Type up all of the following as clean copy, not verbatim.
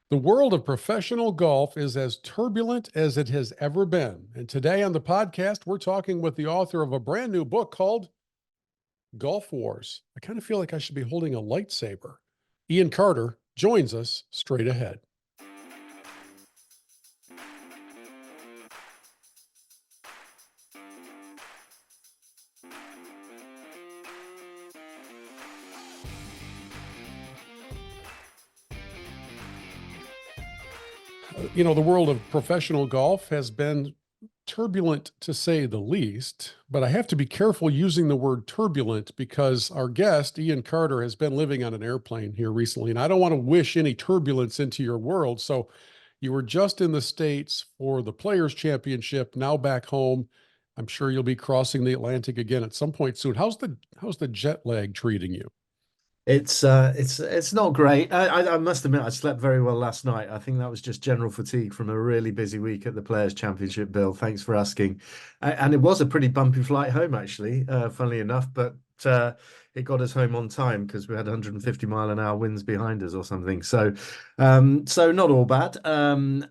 The world of professional golf is as turbulent as it has ever been. And today on the podcast, we're talking with the author of a brand new book called Golf Wars. I kind of feel like I should be holding a lightsaber. Iain Carter joins us straight ahead. You know, the world of professional golf has been turbulent to say the least, but I have to be careful using the word turbulent because our guest, Iain Carter, has been living on an airplane here recently, and I don't want to wish any turbulence into your world. So you were just in the States for the Players Championship, now back home. I'm sure you'll be crossing the Atlantic again at some point soon. How's the jet lag treating you? It's not great. I must admit I slept very well last night. I think that was just general fatigue from a really busy week at the Players Championship, Bill. Thanks for asking. And it was a pretty bumpy flight home, actually, funnily enough, but it got us home on time because we had 150-mile-an-hour winds behind us or something. So not all bad. And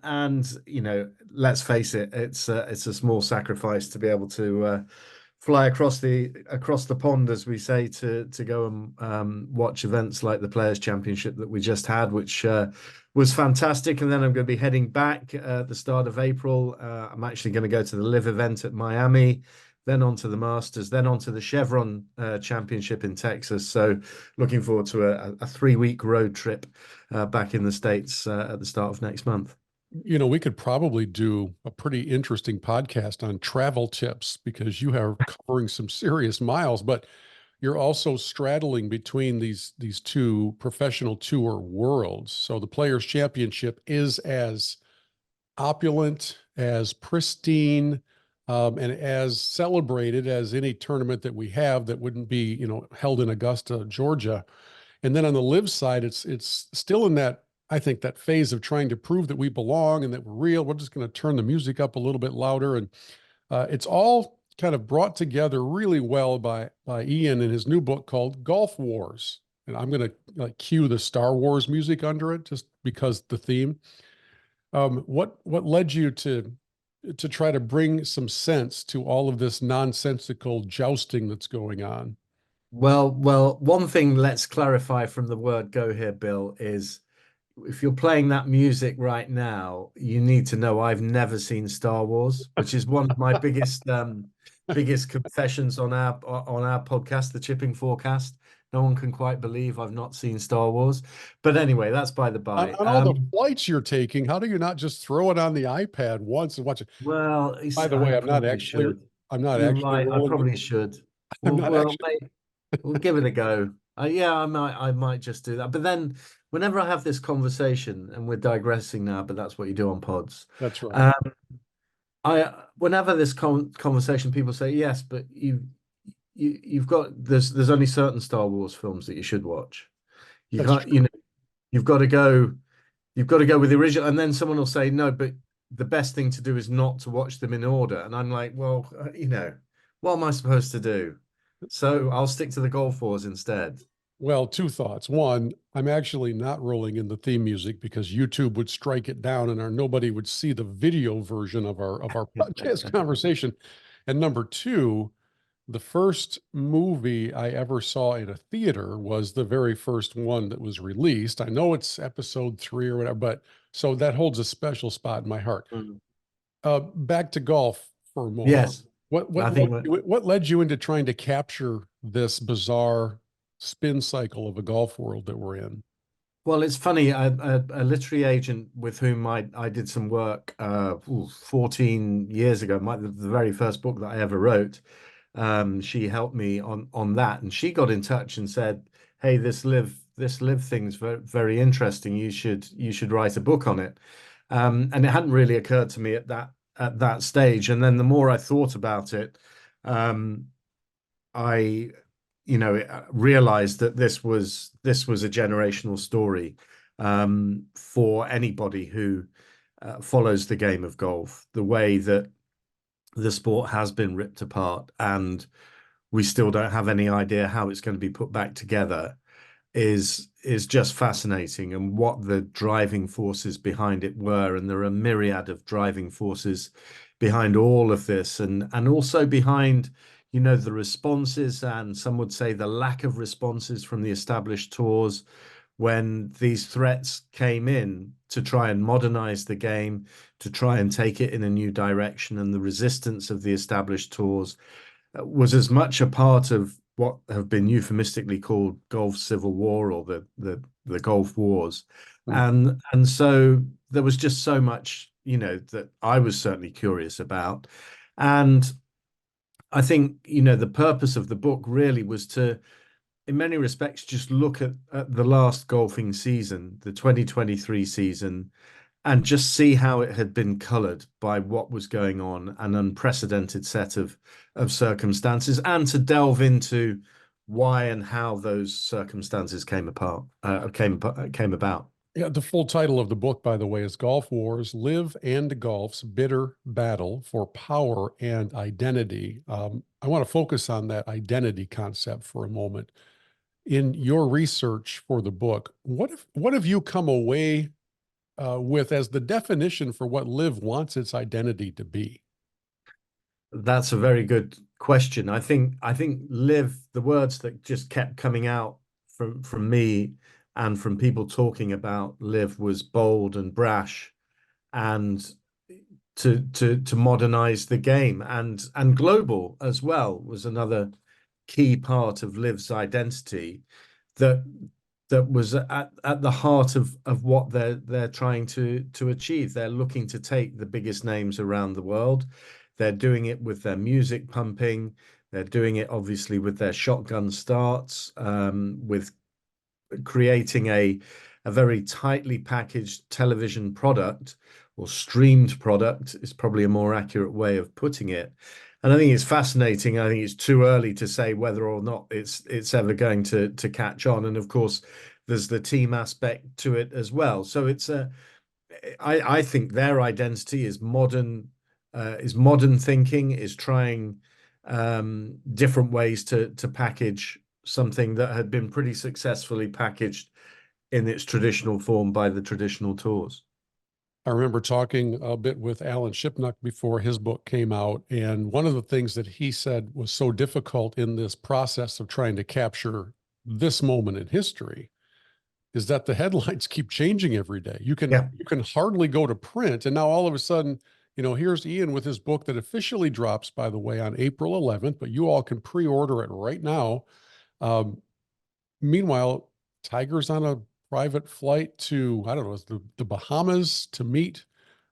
let's face it, it's a small sacrifice to be able to fly across the pond, as we say, to go and watch events like the Players Championship that we just had, which was fantastic. And then I'm going to be heading back at the start of April. I'm actually going to go to the LIV event at Miami, then on to the Masters, then on to the Chevron Championship in Texas. So looking forward to a 3-week road trip back in the States at the start of next month. You know, we could probably do a pretty interesting podcast on travel tips because you are covering some serious miles, but you're also straddling between these two professional tour worlds. So the Players Championship is as opulent, as pristine, and as celebrated as any tournament that we have that wouldn't be, held in Augusta, Georgia. And then on the live side, it's still in that, I think, that phase of trying to prove that we belong and that we're real. We're just going to turn the music up a little bit louder. And it's all kind of brought together really well by Iain in his new book called Golf Wars. And I'm going to cue the Star Wars music under it just because the theme. What led you to try to bring some sense to all of this nonsensical jousting that's going on? Well, one thing let's clarify from the word go here, Bill, is if you're playing that music right now, you need to know I've never seen Star Wars, which is one of my biggest confessions on our podcast, The Chipping Forecast. No one can quite believe I've not seen Star Wars. But anyway, that's by the On, by. on all the flights you're taking, how do you not just throw it on the iPad once and watch it? Well, By the I way, probably should. I'm not You're actually right. I rolling the, probably should. I'm Well, not well, actually, mate, we'll give it a go. Yeah, I might just do that. But then, whenever I have this conversation, and we're digressing now, but that's what you do on pods. that's right. Um, whenever this conversation, people say yes, but you've got there's only certain Star Wars films that you should watch. You That's can't, true. you've got to go, you've got to go with the original, and then someone will say no, but the best thing to do is not to watch them in order. And I'm like, well, what am I supposed to do? So I'll stick to the Golf Wars instead. Well, two thoughts. One, I'm actually not rolling in the theme music because YouTube would strike it down and nobody would see the video version of our podcast conversation. And number two, the first movie I ever saw in a theater was the very first one that was released. I know it's episode 3 or whatever, but so that holds a special spot in my heart. Mm. Back to golf for a moment. Yes, What I what think led you, what led you into trying to capture this bizarre spin cycle of a golf world that we're in? well, it's funny. A literary agent with whom I did some work 14 years ago, the very first book that I ever wrote. She helped me on that, and she got in touch and said, "Hey, this live thing's very, very interesting. You should write a book on it." And it hadn't really occurred to me at that stage. And then the more I thought about it, um, I realized that this was a generational story for anybody who follows the game of golf, the way that the sport has been ripped apart and we still don't have any idea how it's going to be put back together is just fascinating, and what the driving forces behind it were. And there are a myriad of driving forces behind all of this, and also behind, you know, the responses, and some would say the lack of responses from the established tours when these threats came in to try and modernize the game, to try and take it in a new direction. And the resistance of the established tours was as much a part of what have been euphemistically called Golf Civil War, or the Golf Wars. Mm. And so there was just so much, you know, that I was certainly curious about. And I think, you know, the purpose of the book really was to, in many respects, just look at the last golfing season, the 2023 season, and just see how it had been colored by what was going on, an unprecedented set of circumstances, and to delve into why and how those circumstances came about. Yeah, the full title of the book, by the way, is Golf Wars: Live and Golf's Bitter Battle for Power and Identity. I want to focus on that identity concept for a moment. In your research for the book, what have you come away with as the definition for what LIV wants its identity to be? That's a very good question. I think live, the words that just kept coming out from me and from people talking about live, was bold and brash, and to modernize the game, and global as well was another key part of Liv's identity, that was at the heart of what they're trying to achieve. They're looking to take the biggest names around the world. They're doing it with their music pumping. They're doing it obviously with their shotgun starts, with creating a very tightly packaged television product, or streamed product is probably a more accurate way of putting it. And I think it's fascinating. I think it's too early to say whether or not it's ever going to catch on. And of course, there's the team aspect to it as well. So I think their identity is modern thinking, is trying different ways to package something that had been pretty successfully packaged in its traditional form by the traditional tours. I remember talking a bit with Alan Shipnuck before his book came out, and one of the things that he said was so difficult in this process of trying to capture this moment in history is that the headlines keep changing every day. You Yeah. can hardly go to print, and now all of a sudden, you know, here's Iain with his book that officially drops, by the way, on April 11th, but you all can pre-order it right now. Meanwhile, Tiger's on a private flight to, I don't know, the Bahamas to meet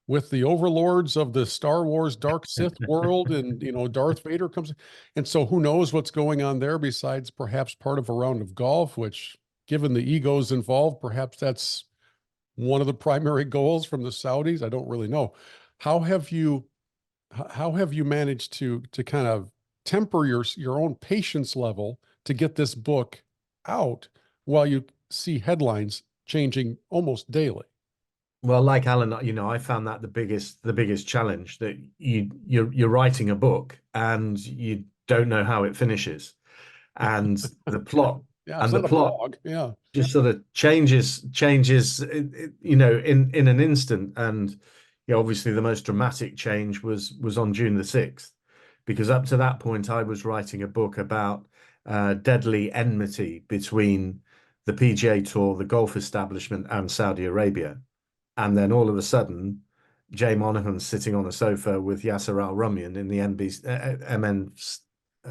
with the overlords of the Star Wars Dark Sith world. And, you know, Darth Vader comes. And so who knows what's going on there besides perhaps part of a round of golf, which, given the egos involved, perhaps that's one of the primary goals from the Saudis. I don't really know. How have you managed to kind of temper your own patience level to get this book out while you see headlines changing almost daily? Well, like Alan, you know, I found that the biggest challenge, that you're writing a book and you don't know how it finishes, and the plot Yeah, it's and the not a plot blog. Yeah. just sort of changes, you know, in an instant. And you know, obviously the most dramatic change was on June the 6th, because up to that point I was writing a book about deadly enmity between the PGA Tour, the golf establishment, and Saudi Arabia. And then all of a sudden, Jay Monahan's sitting on a sofa with Yasser Al Rumayyan in the NBC, MN.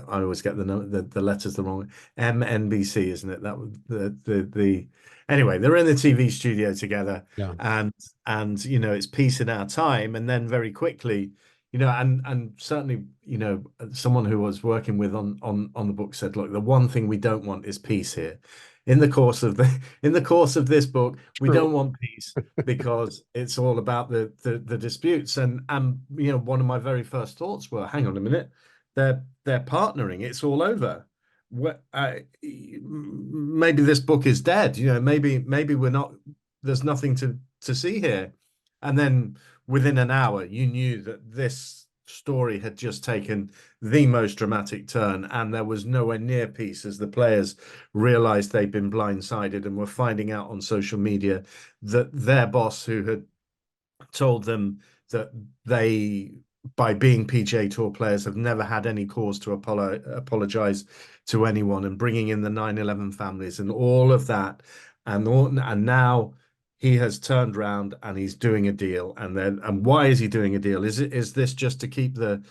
I always get the letters the wrong. MNBC, isn't it? That was the. Anyway, they're in the TV studio together, Yeah. and you know, it's peace in our time. And then very quickly, you know, and certainly, you know, someone who was working with on the book said, look, the one thing we don't want is peace here. In the course of this book, we True. don't want peace, because it's all about the disputes. And you know, one of my very first thoughts were, hang on a minute, they're partnering. It's all over. Maybe this book is dead. You know, maybe we're not. There's nothing to see here. And then within an hour, you knew that story had just taken the most dramatic turn, and there was nowhere near peace as the players realized they'd been blindsided and were finding out on social media that their boss, who had told them that they, by being PGA Tour players, have never had any cause to apologize to anyone, and bringing in the 9/11 families and all of that, and now he has turned around and he's doing a deal. And why is he doing a deal? Is this just to keep the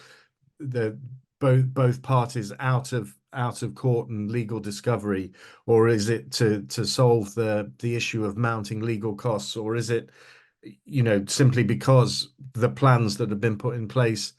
both parties out of court and legal discovery, or is it to solve the issue of mounting legal costs, or is it, you know, simply because the plans that have been put in place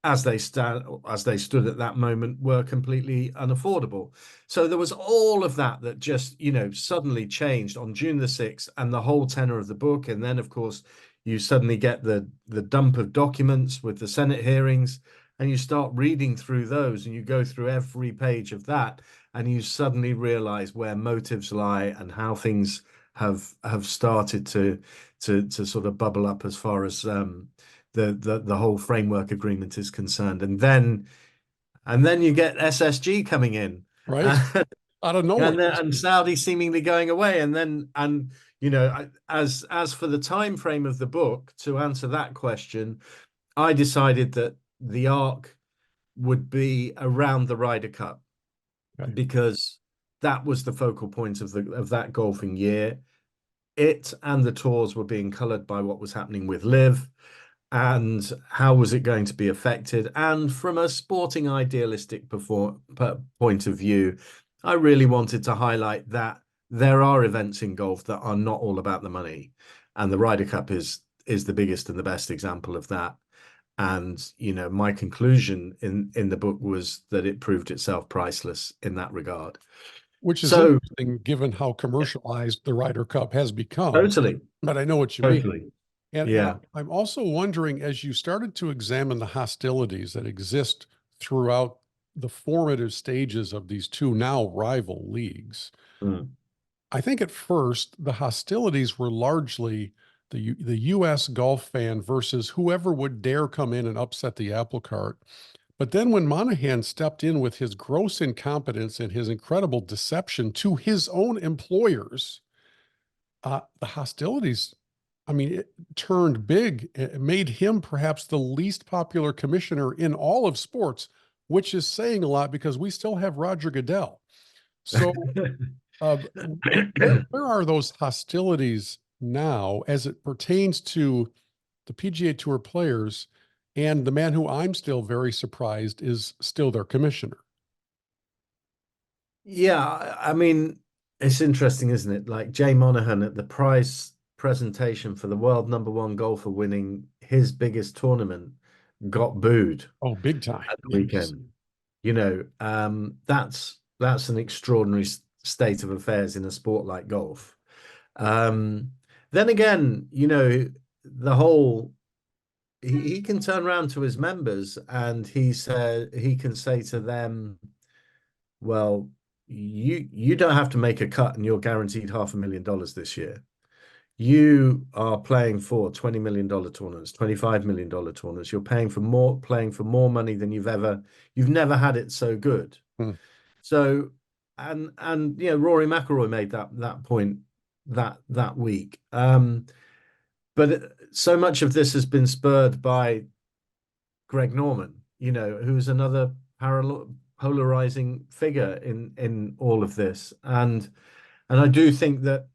as they stood at that moment were completely unaffordable? So there was all of that just, you know, suddenly changed on June the 6th, and the whole tenor of the book. And then, of course, you suddenly get the dump of documents with the Senate hearings, and you start reading through those, and you go through every page of that, and you suddenly realize where motives lie and how things have started to sort of bubble up as far as the whole framework agreement is concerned. And then you get SSG coming in, right? Out of nowhere. and Saudi seemingly going away. And you know, as for the time frame of the book, to answer that question, I decided that the arc would be around the Ryder Cup, Okay. because that was the focal point of that golfing year. It and the tours were being colored by what was happening with LIV, and how was it going to be affected. And from a sporting idealistic point of view, I really wanted to highlight that there are events in golf that are not all about the money, and the Ryder Cup is the biggest and the best example of that. And, you know, my conclusion in the book was that it proved itself priceless in that regard. Which is So interesting given how commercialized the Ryder Cup has become. totally, But I know what you mean. totally. And Yeah. I'm also wondering, as you started to examine the hostilities that exist throughout the formative stages of these two now rival leagues, Mm. I think at first the hostilities were largely the U.S. golf fan versus whoever would dare come in and upset the apple cart. But then when Monahan stepped in with his gross incompetence and his incredible deception to his own employers, the hostilities, I mean, it turned big. It made him perhaps the least popular commissioner in all of sports, which is saying a lot because we still have Roger Goodell. So where are those hostilities now as it pertains to the PGA Tour players? And the man who I'm still very surprised is still their commissioner. Yeah, I mean, it's interesting, isn't it? Like Jay Monahan at the prize presentation for the world #1 golfer winning his biggest tournament got booed Oh, big time. at the Yes. weekend. You know, that's an extraordinary state of affairs in a sport like golf. Um, then again, you know, the whole he can turn around to his members and he can say to them, well, you don't have to make a cut and you're guaranteed $500,000 this year. You are playing for $20 million tournaments, $25 million tournaments. You're playing for more money than you've never had it so good. Hmm. So, and you know, Rory McIlroy made that point that week. But so much of this has been spurred by Greg Norman, you know, who's another polarizing figure in all of this. And I do think that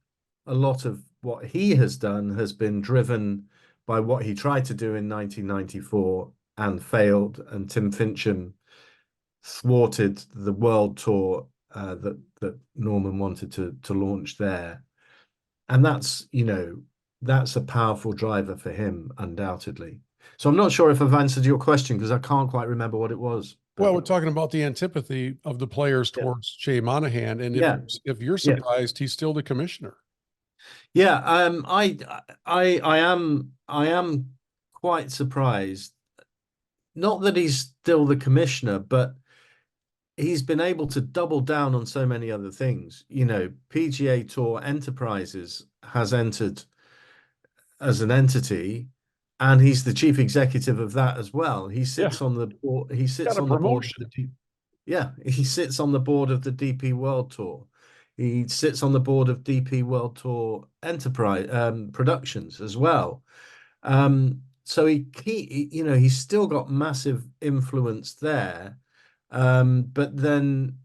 a lot of what he has done has been driven by what he tried to do in 1994 and failed, and Tim Fincham thwarted the world tour that Norman wanted to launch there. And that's, you know, that's a powerful driver for him, undoubtedly. So I'm not sure if I've answered your question because I can't quite remember what it was. Well, we're talking about the antipathy of the players towards Jay Monahan, and Yeah. if you're Yeah. surprised, he's still the commissioner. Yeah, I am quite surprised. Not that he's still the commissioner, but he's been able to double down on so many other things. You know, PGA Tour Enterprises has entered as an entity, and he's the chief executive of that as well. He Yeah, sits on the board. He got sits a on the board of promotion. yeah, he sits on the board of the DP World Tour. He sits on the board of DP World Tour Enterprise Productions as well. So you know, he's still got massive influence there. But then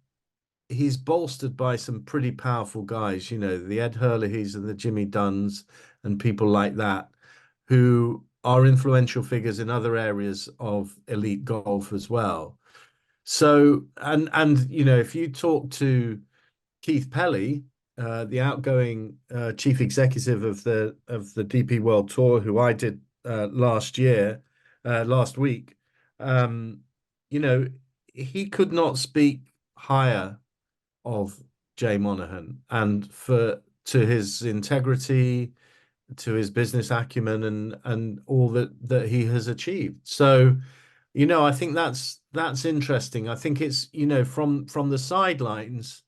he's bolstered by some pretty powerful guys, you know, the Ed Hurleys and the Jimmy Dunns and people like that, who are influential figures in other areas of elite golf as well. So, and you know, if you talk to Keith Pelly, the outgoing chief executive of the DP World Tour, who I did last week, um, you know, he could not speak higher of Jay Monahan, and for to his integrity, to his business acumen, and all that he has achieved. So, you know, I think that's interesting. I think it's, you know, from the sidelines,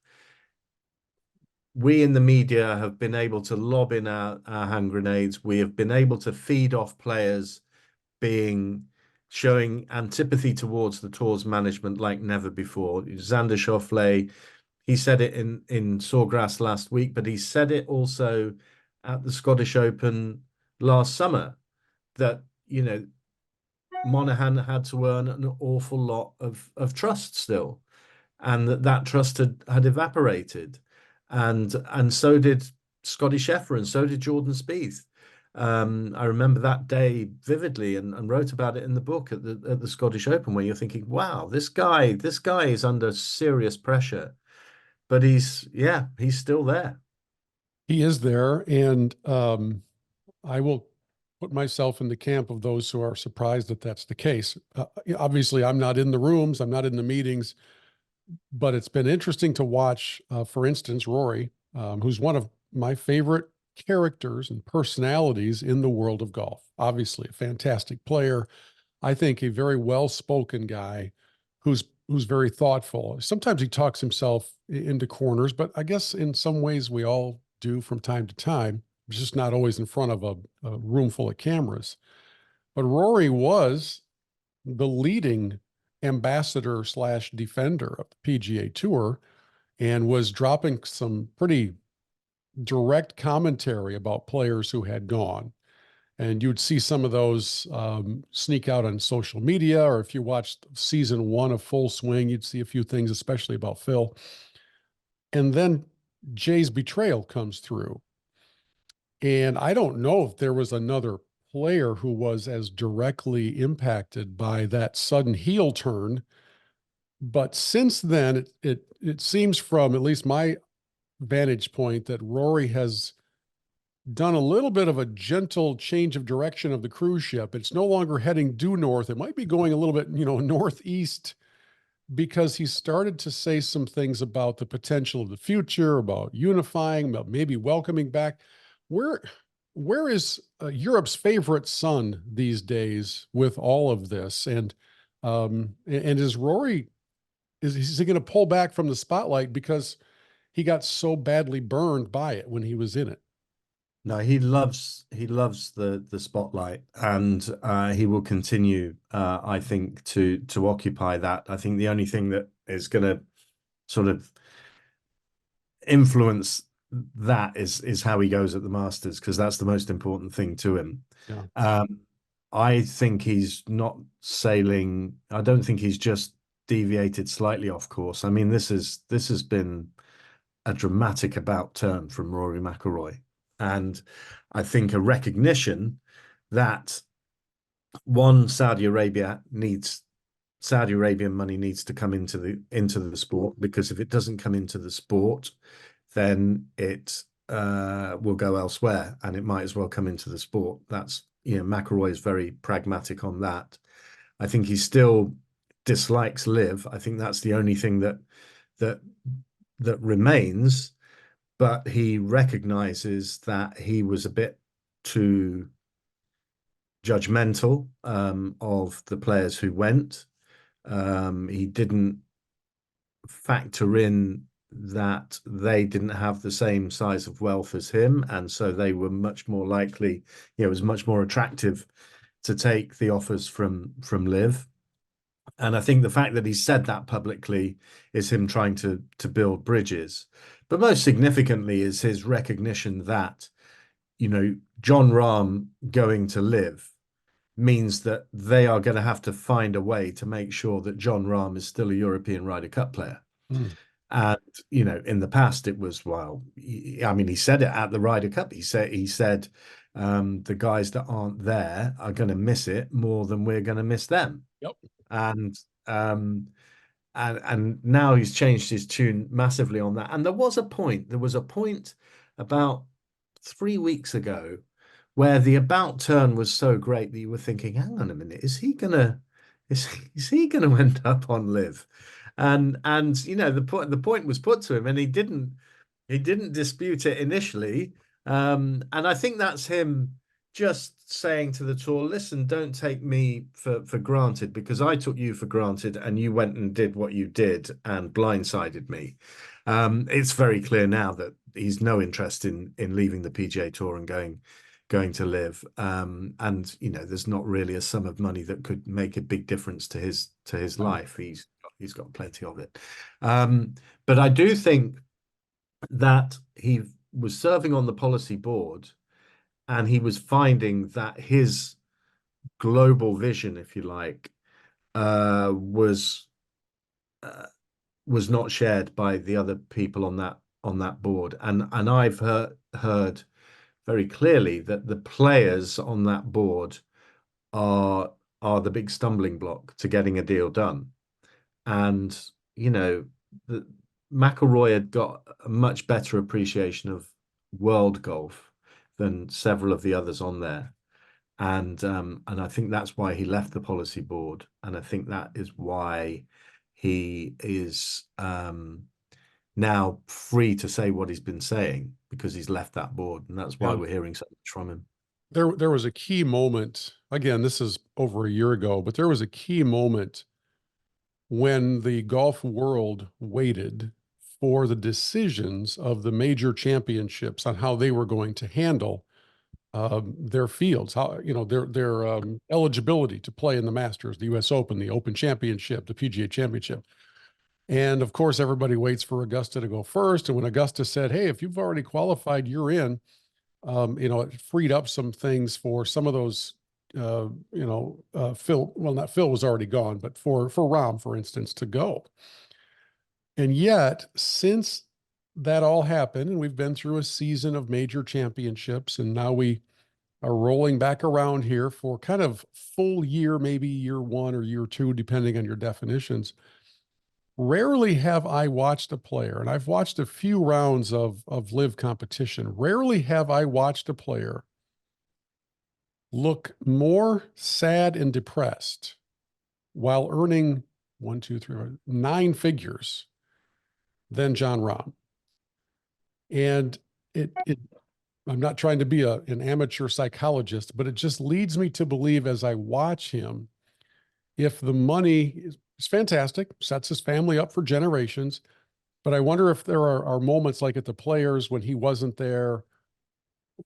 we in the media have been able to lob in our hand grenades. We have been able to feed off players being showing antipathy towards the tour's management like never before. Xander Schauffele, he said it in Sawgrass last week, but he said it also at the Scottish Open last summer that, you know, Monahan had to earn an awful lot of trust still, and that trust had evaporated, and so did Scotty Scheffler, and so did Jordan Spieth. I remember that day vividly, and wrote about it in the book at the Scottish Open, where you're thinking, wow, this guy is under serious pressure, but he's still there. He is there, and I will put myself in the camp of those who are surprised that that's the case. Obviously, I'm not in the rooms, I'm not in the meetings, but it's been interesting to watch, for instance, Rory, who's one of my favorite characters and personalities in the world of golf. Obviously, a fantastic player. I think a very well-spoken guy who's very thoughtful. Sometimes he talks himself into corners, but I guess in some ways we all do from time to time. It's just not always in front of a room full of cameras. But Rory was the leading ambassador slash defender of the PGA Tour and was dropping some pretty direct commentary about players who had gone. And you'd see some of those sneak out on social media, or if you watched season one of Full Swing, you'd see a few things, especially about Phil. And then Jay's betrayal comes through. And I don't know if there was another player who was as directly impacted by that sudden heel turn. But since then, it seems from at least my vantage point that Rory has done a little bit of a gentle change of direction of the cruise ship. It's no longer heading due north. It might be going a little bit, northeast, because he started to say some things about the potential of the future, about unifying, about maybe welcoming back. Where where is Europe's favorite son these days with all of this? And is Rory, is he going to pull back from the spotlight because he got so badly burned by it when he was in it? No, he loves the spotlight, and he will continue, I think, to occupy that. I think the only thing that is going to sort of influence that is how he goes at the Masters, because that's the most important thing to him. Yeah. Um, I think he's not sailing. I don't think he's just deviated slightly off course. I mean, this has been a dramatic about turn from Rory McIlroy, and I think a recognition that one, Saudi Arabian money needs to come into the sport, because if it doesn't come into the sport, then it will go elsewhere, and it might as well come into the sport. That's, you know, McIlroy is very pragmatic on that. I think he still dislikes LIV. I think that's the only thing that that remains, but he recognizes that he was a bit too judgmental of the players who went. He didn't factor in that they didn't have the same size of wealth as him, and so they were much more likely, you know, it was much more attractive to take the offers from LIV. And I think the fact that he said that publicly is him trying to build bridges. But most significantly is his recognition that, Jon Rahm going to LIV means that they are going to have to find a way to make sure that Jon Rahm is still a European Ryder Cup player. Mm. And, in the past it was, well, I mean, he said it at the Ryder Cup. He said, the guys that aren't there are going to miss it more than we're going to miss them. Yep. And um, and now he's changed his tune massively on that. And there was a point about 3 weeks ago where the about turn was so great that you were thinking, hang on a minute, is he gonna end up on LIV? And the point was put to him, and he didn't dispute it initially. And I think that's him just saying to the tour, listen, don't take me for granted, because I took you for granted and you went and did what you did and blindsided me. It's very clear now that he's no interest in leaving the PGA Tour and going to LIV. And there's not really a sum of money that could make a big difference to his Oh, life. He's got plenty of it. But I do think that he was serving on the policy board, and he was finding that his global vision, if you like, uh, was uh, was not shared by the other people on that board. And I've heard very clearly that the players on that board are the big stumbling block to getting a deal done. And the McIlroy had got a much better appreciation of world golf than several of the others on there. And I think that's why he left the policy board. And I think that is why he is now free to say what he's been saying, because he's left that board. And that's why yeah. we're hearing so much from him. There was a key moment. Again, this is over a year ago, but there was a key moment when the golf world waited for the decisions of the major championships on how they were going to handle their fields, how their eligibility to play in the Masters, the U.S. Open, the Open Championship, the PGA Championship. And of course, everybody waits for Augusta to go first. And when Augusta said, "Hey, if you've already qualified, you're in," it freed up some things for some of those. Phil. Well, not Phil was already gone, but for Rahm, for instance, to go. And yet, since that all happened, and we've been through a season of major championships, and now we are rolling back around here for kind of full year, maybe year one or year two, depending on your definitions. Rarely have I watched a player, and I've watched a few rounds of LIV competition. Rarely have I watched a player look more sad and depressed while earning one, two, three, nine figures than Jon Rahm. And it I'm not trying to be an amateur psychologist, but it just leads me to believe as I watch him, if the money is fantastic, sets his family up for generations, but I wonder if there are moments like at the Players when he wasn't there,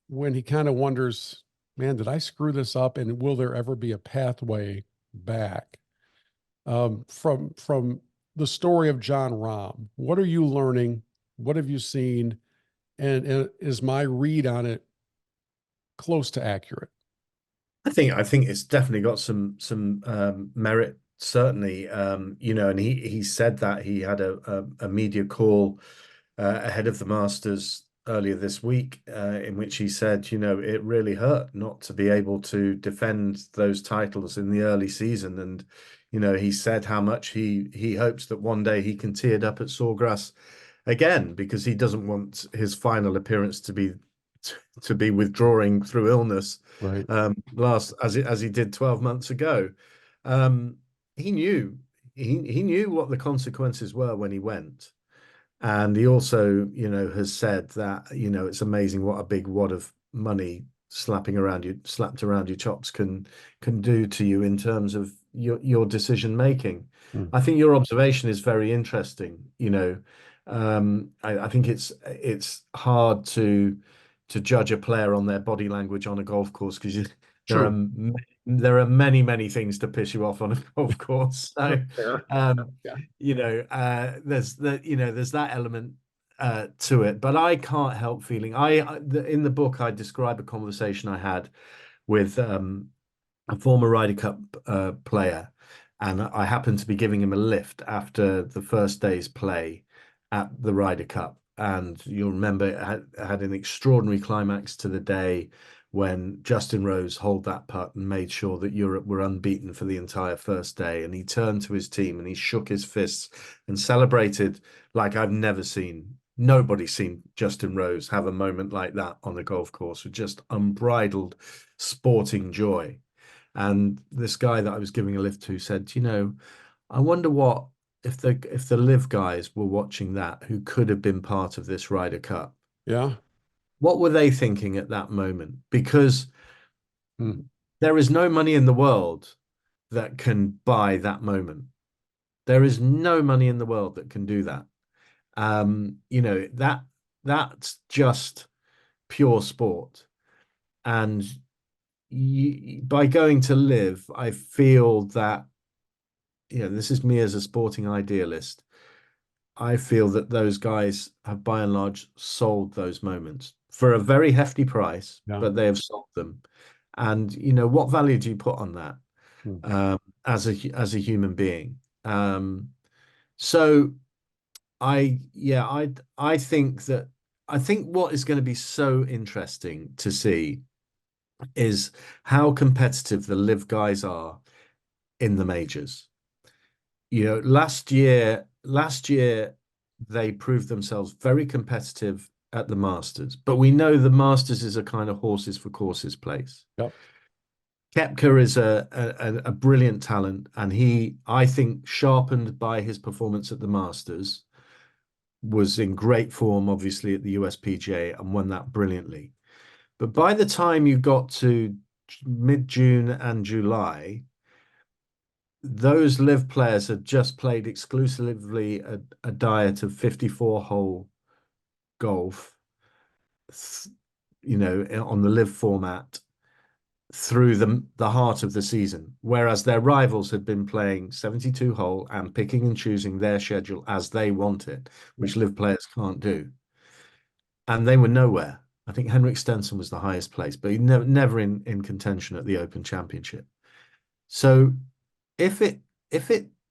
when he kind of wonders, man, did I screw this up? And will there ever be a pathway back? From the story of Jon Rahm, what are you learning? What have you seen? And is my read on it close to accurate? I think it's definitely got some merit, certainly. And he said that he had a media call ahead of the Masters earlier this week, in which he said, it really hurt not to be able to defend those titles in the early season. And he said how much he hopes that one day he can tee it up at Sawgrass again, because he doesn't want his final appearance to be withdrawing through illness, Right. last as he did 12 months ago. Um, he knew he knew what the consequences were when he went. And he also, has said that, it's amazing what a big wad of money slapped around your chops can do to you in terms of your decision making. Mm. I think your observation is very interesting. I think it's hard to judge a player on their body language on a golf course, because there are True. there are many, many things to piss you off on a golf course. So, Fair. um, Yeah. there's that element to it. But I can't help feeling in the book I describe a conversation I had with a former Ryder Cup player, and I happened to be giving him a lift after the first day's play at the Ryder Cup. And you'll remember it had an extraordinary climax to the day when Justin Rose holed that putt and made sure that Europe were unbeaten for the entire first day. And he turned to his team and he shook his fists and celebrated like I've never seen. Nobody's seen Justin Rose have a moment like that on the golf course with just unbridled sporting joy. And this guy that I was giving a lift to said, I wonder what if the LIV guys were watching that who could have been part of this Ryder Cup. Yeah. What were they thinking at that moment? Because Hmm. there is no money in the world that can buy that moment. There is no money in the world that can do that. That's just pure sport. And by going to LIV, I feel that, this is me as a sporting idealist. I feel that those guys have by and large sold those moments for a very hefty price, Yeah. but they have sold them. And what value do you put on that Hmm. as a human being? So I think what is going to be so interesting to see is how competitive the LIV guys are in the majors. Last year they proved themselves very competitive at the Masters, but we know the Masters is a kind of horses for courses place. Yep. Koepka is a brilliant talent, and I think, sharpened by his performance at the Masters, was in great form, obviously, at the US PGA and won that brilliantly. But by the time you got to mid-June and July, those LIV players had just played exclusively a diet of 54-hole golf, on the LIV format through the heart of the season, whereas their rivals had been playing 72-hole and picking and choosing their schedule as they want it, which LIV players can't do. And they were nowhere. I think Henrik Stenson was the highest place, but he never in contention at the Open Championship. So if it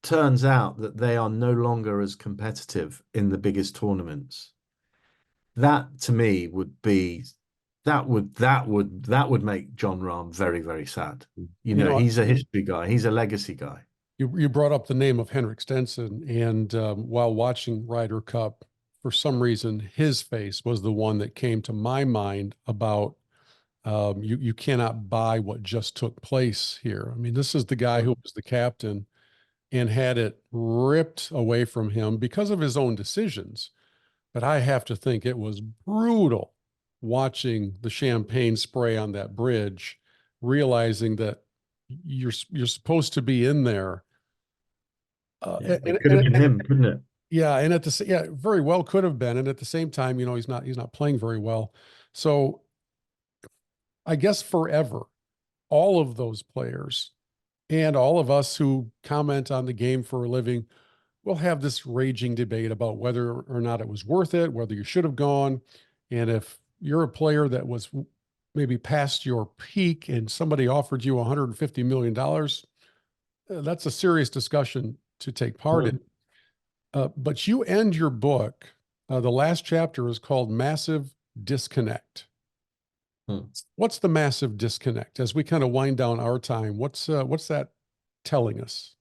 turns out that they are no longer as competitive in the biggest tournaments, that to me would be that would make Jon Rahm very, very sad. You know, He's a history guy, he's a legacy guy. you brought up the name of Henrik Stenson, and while watching Ryder Cup, for some reason, his face was the one that came to my mind about you cannot buy what just took place here. I mean, this is the guy who was the captain and had it ripped away from him because of his own decisions. But I have to think it was brutal watching the champagne spray on that bridge, realizing that you're supposed to be in there. It could have been him, couldn't it? Yeah, and very well could have been, and at the same time, he's not playing very well. So I guess forever, all of those players and all of us who comment on the game for a living will have this raging debate about whether or not it was worth it, whether you should have gone. And if you're a player that was maybe past your peak and somebody offered you $150 million, that's a serious discussion to take part in. But you end your book, the last chapter is called Massive Disconnect. What's the massive disconnect as we kind of wind down our time? What's that telling us?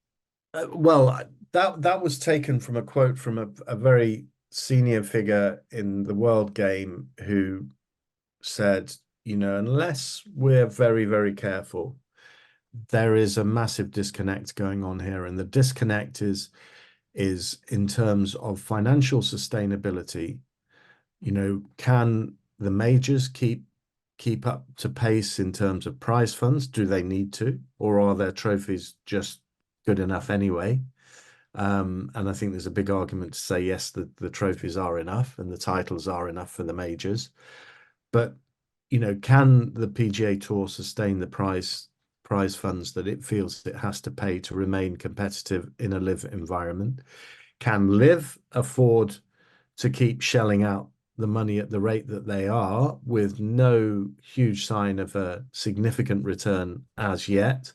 Well, that was taken from a quote from a very senior figure in the world game who said, unless we're very, very careful, there is a massive disconnect going on here. And the disconnect is in terms of financial sustainability. Can the majors keep up to pace in terms of prize funds? Do they need to, or are their trophies just good enough anyway? And I think there's a big argument to say yes, the trophies are enough and the titles are enough for the majors. But can the PGA Tour sustain the price prize funds that it feels it has to pay to remain competitive in a LIV environment? Can LIV afford to keep shelling out the money at the rate that they are with no huge sign of a significant return as yet,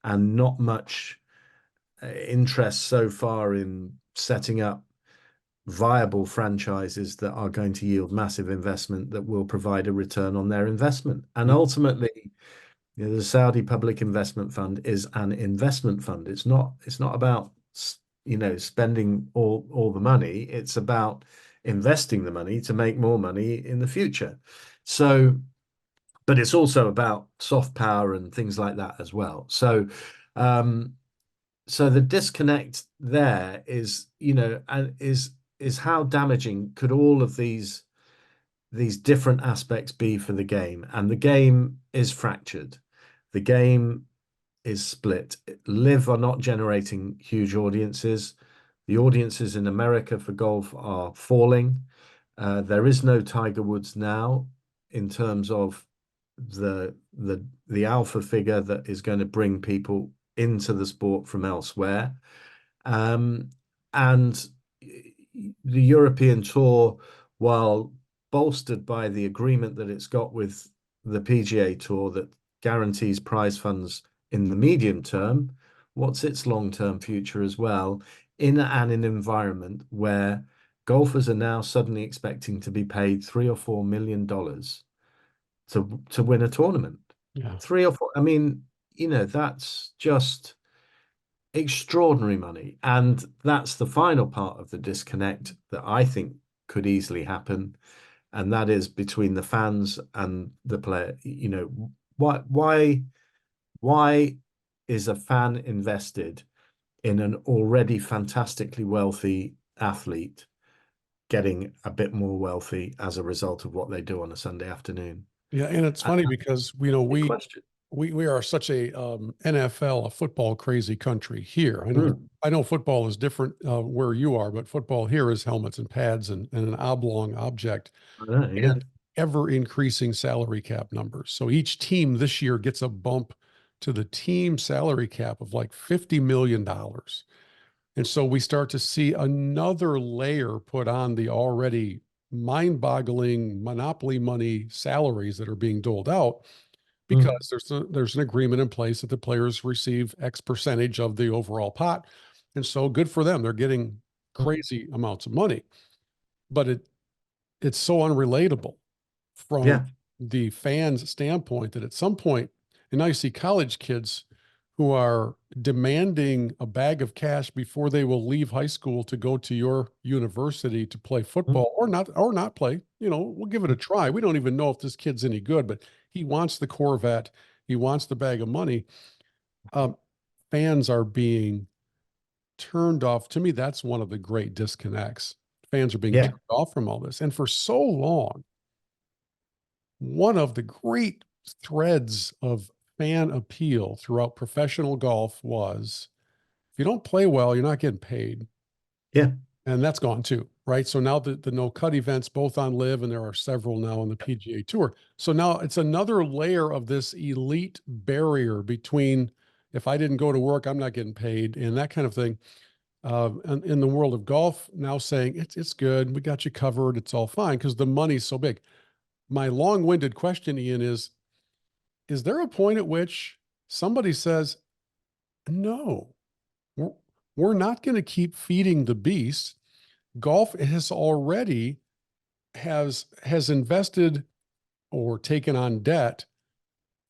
and not much interest so far in setting up viable franchises that are going to yield massive investment that will provide a return on their investment? And ultimately, the Saudi Public Investment Fund is an investment fund. It's not about spending all the money. It's about investing the money to make more money in the future. So, but it's also about soft power and things like that as well. So, so the disconnect there is, and is how damaging could all of these different aspects be for the game? And the game is fractured. The game is split. LIV are not generating huge audiences. The audiences in America for golf are falling. There is no Tiger Woods now in terms of the alpha figure that is going to bring people into the sport from elsewhere. And the European Tour, while bolstered by the agreement that it's got with the PGA Tour that guarantees prize funds in the medium term, what's its long-term future as well in an environment where golfers are now suddenly expecting to be paid $3 or $4 million to win a tournament? Yeah. 3 or 4. I mean, that's just extraordinary money. And that's the final part of the disconnect that I think could easily happen. And that is between the fans and the player. Why is a fan invested in an already fantastically wealthy athlete getting a bit more wealthy as a result of what they do on a Sunday afternoon? Yeah, and it's And funny because big question. we are such a NFL, a football crazy country here. Mm. I know football is different where you are, but football here is helmets and pads and an oblong object I know, yeah. and ever increasing salary cap numbers. So each team this year gets a bump to the team salary cap of like $50 million. And so we start to see another layer put on the already mind-boggling monopoly money salaries that are being doled out Mm. because there's an agreement in place that the players receive X percentage of the overall pot. And so good for them. They're getting crazy amounts of money. But it's so unrelatable from Yeah. the fans' standpoint that at some point, and now you see college kids who are demanding a bag of cash before they will leave high school to go to your university to play Mm. football or not play. We'll give it a try. We don't even know if this kid's any good, but he wants the Corvette. He wants the bag of money. Um, Fans are being turned off. To me, that's one of the great disconnects. Fans are being Yeah. turned off from all this. And for so long, one of the great threads of fan appeal throughout professional golf was if you don't play well, you're not getting paid. Yeah. And that's gone too, right? So now the no cut events, both on LIV and there are several now on the PGA Tour. So now it's another layer of this elite barrier between if I didn't go to work, I'm not getting paid and that kind of thing. And in the world of golf, now saying it's good, we got you covered, it's all fine because the money's so big. My long-winded question, Iain, is there a point at which somebody says, no, we're, we're not going to keep feeding the beast? Golf has already has invested or taken on debt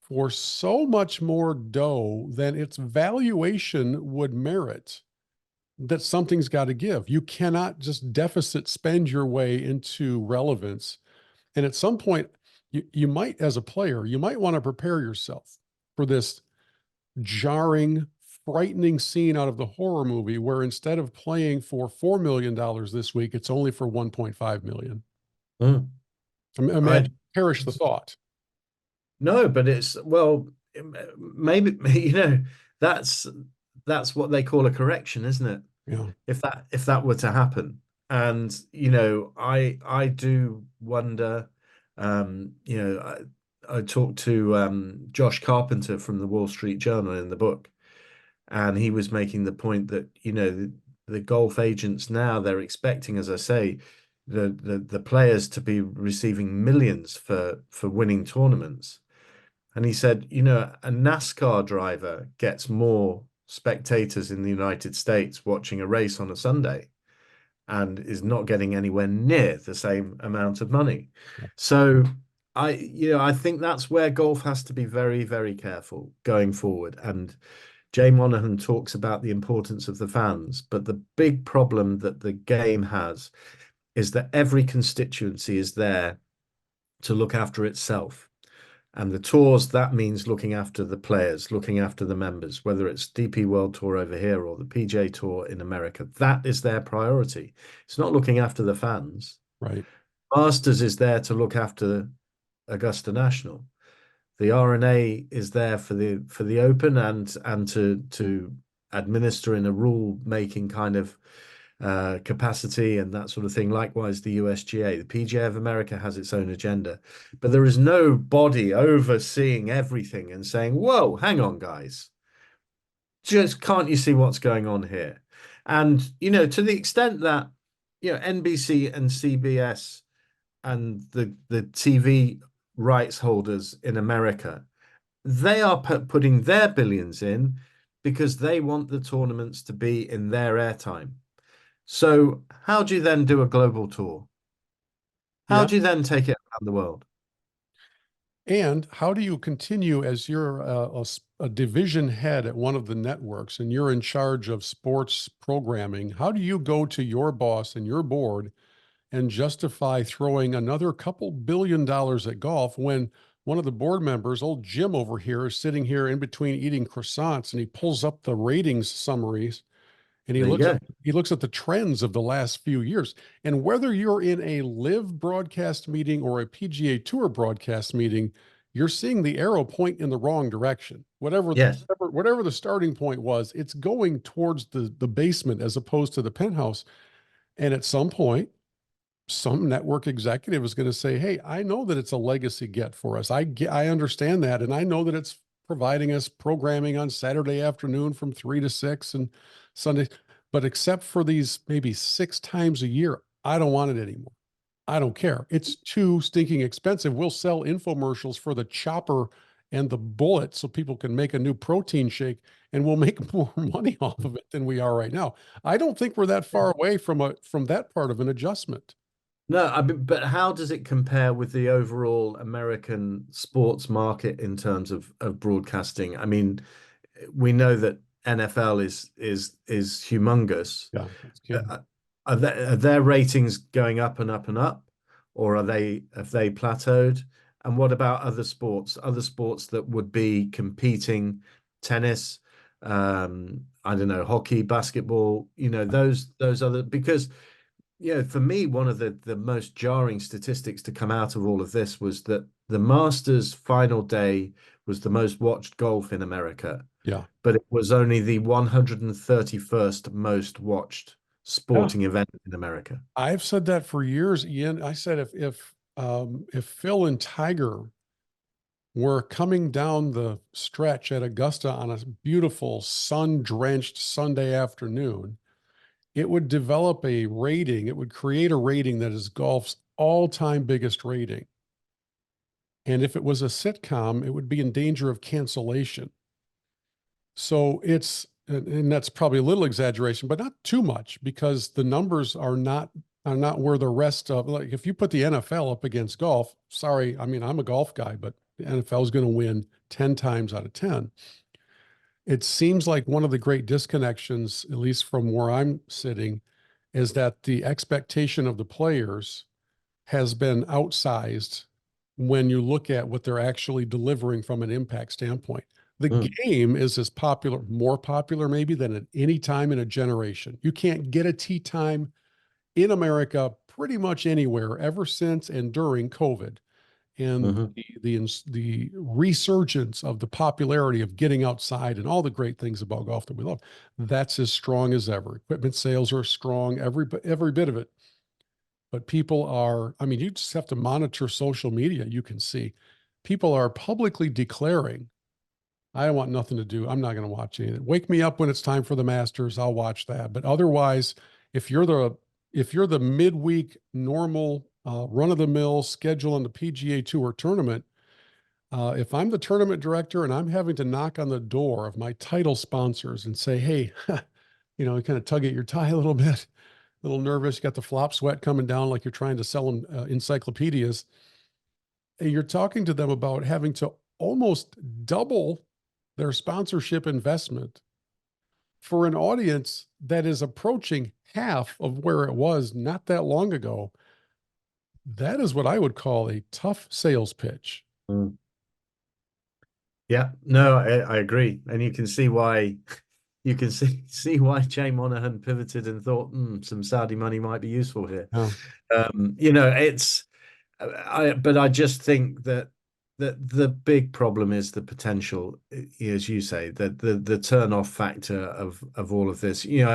for so much more dough than its valuation would merit that something's got to give. You cannot just deficit spend your way into relevance. And at some point, you might, as a player, you might want to prepare yourself for this jarring, frightening scene out of the horror movie where instead of playing for $4 million this week, it's only for 1.5 million. Mm. I Imagine, perish the thought. No, but it's, well, maybe that's what they call a correction, isn't it? Yeah. If that were to happen. And I do wonder, I talked to Josh Carpenter from the Wall Street Journal in the book, and he was making the point that, the golf agents now, they're expecting, as I say, the players to be receiving millions for winning tournaments. And he said, a NASCAR driver gets more spectators in the United States watching a race on a Sunday and is not getting anywhere near the same amount of money. So I think that's where golf has to be very, very careful going forward. And Jay Monahan talks about the importance of the fans, but the big problem that the game has is that every constituency is there to look after itself. And the tours, that means looking after the players, looking after the members, whether it's DP World Tour over here or the PGA Tour in America. That is their priority. It's not looking after the fans. Right. Masters is there to look after Augusta National. The R&A is there for the Open and to administer in a rule making kind of capacity and that sort of thing. Likewise, the USGA, the PGA of America has its own agenda, but there is no body overseeing everything and saying, whoa, hang on, guys. Just can't you see what's going on here? And, to the extent that, NBC and CBS and the TV rights holders in America, they are putting their billions in because they want the tournaments to be in their airtime. So how do you then do a global tour? How Yeah. do you then take it around the world? And how do you continue as you're a division head at one of the networks and you're in charge of sports programming? How do you go to your boss and your board and justify throwing another couple $1 billion at golf when one of the board members, old Jim over here, is sitting here in between eating croissants and he pulls up the ratings summaries and There you go. he looks at the trends of the last few years. And whether you're in a live broadcast meeting or a PGA Tour broadcast meeting, you're seeing the arrow point in the wrong direction. Yes. Whatever the starting point was, it's going towards the basement as opposed to the penthouse. And at some point, some network executive is going to say, "Hey, I know that it's a legacy get for us. I understand that, and I know that it's providing us programming on Saturday afternoon from 3 to 6 and Sunday, but except for these maybe 6 times a year, I don't want it anymore. I don't care. It's too stinking expensive. We'll sell infomercials for the chopper and the bullet so people can make a new protein shake, and we'll make more money off of it than we are right now." I don't think we're that far away from that part of an adjustment. No, but how does it compare with the overall American sports market in terms of broadcasting? I mean, we know that NFL is humongous. Yeah, that's good. Are their ratings going up and up and up, or have they plateaued? And what about other sports? Other sports that would be competing, tennis, I don't know, hockey, basketball, those other, because for me, one of the most jarring statistics to come out of all of this was that the Masters final day was the most watched golf in America, Yeah. but it was only the 131st most watched Yeah. sporting event in America. I've said that for years, Ian. I said if Phil and Tiger were coming down the stretch at Augusta on a beautiful sun-drenched Sunday afternoon, it would develop a rating. It would create a rating that is golf's all-time biggest rating. And if it was a sitcom, it would be in danger of cancellation. So and that's probably a little exaggeration, but not too much, because the numbers are not where the rest of, like, if you put the NFL up against golf, sorry, I mean, I'm a golf guy, but the NFL is going to win 10 times out of 10. It seems like one of the great disconnections, at least from where I'm sitting, is that the expectation of the players has been outsized when you look at what they're actually delivering from an impact standpoint. The game is as popular, more popular maybe than at any time in a generation. You can't get a tee time in America pretty much anywhere ever since and during COVID. And the resurgence of the popularity of getting outside and all the great things about golf that we love, that's as strong as ever. Equipment sales are strong, every bit of it. But people are, I mean, you just have to monitor social media. You can see people are publicly declaring, I want nothing to do. I'm not going to watch anything. Wake me up when it's time for the Masters. I'll watch that. But otherwise, if you're the midweek normal run of the mill schedule on the PGA Tour tournament, if I'm the tournament director and I'm having to knock on the door of my title sponsors and say, hey, kind of tug at your tie a little bit, a little nervous, you got the flop sweat coming down like you're trying to sell them encyclopedias. And you're talking to them about having to almost double their sponsorship investment for an audience that is approaching half of where it was not that long ago. That is what I would call a tough sales pitch. Mm. Yeah, no, I agree. And you can see why Jay Monahan pivoted and thought, some Saudi money might be useful here. Yeah. But I just think that the big problem is the potential, as you say, that the turn off factor of all of this. In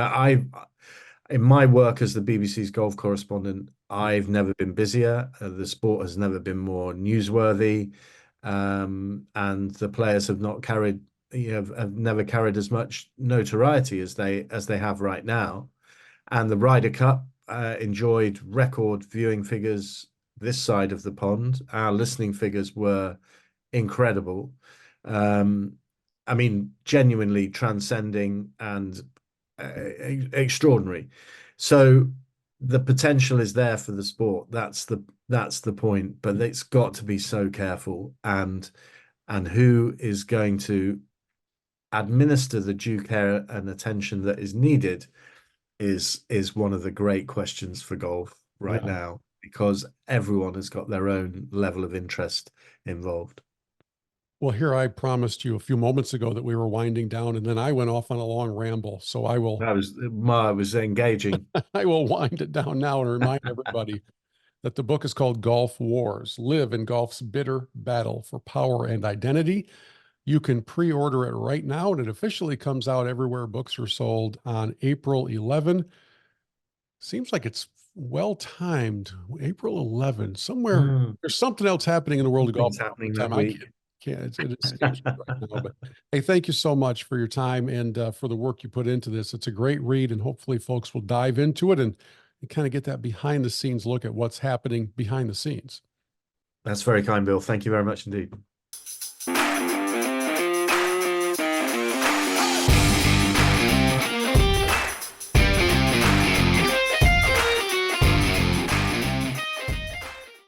my work as the BBC's golf correspondent, I've never been busier. The sport has never been more newsworthy, and the players have not carried, have never carried as much notoriety as they have right now. And the Ryder Cup enjoyed record viewing figures this side of the pond. Our listening figures were incredible. I mean, genuinely transcending and extraordinary. So the potential is there for the sport. That's the point. But it's got to be so careful, and who is going to administer the due care and attention that is needed is one of the great questions for golf right now, because everyone has got their own level of interest involved. Well, here I promised you a few moments ago that we were winding down, and then I went off on a long ramble. So I was engaging. I will wind it down now and remind everybody that the book is called Golf Wars, Live in Golf's Bitter Battle for Power and Identity. You can pre-order it right now, and it officially comes out everywhere books are sold on April 11. Seems like it's well-timed. April 11, somewhere there's something else happening in the world of golf. Happening that week. It escapes me right now. But hey, thank you so much for your time and for the work you put into this. It's a great read, and hopefully folks will dive into it and kind of get that behind the scenes look at what's happening behind the scenes. That's very kind, Bill. Thank you very much indeed.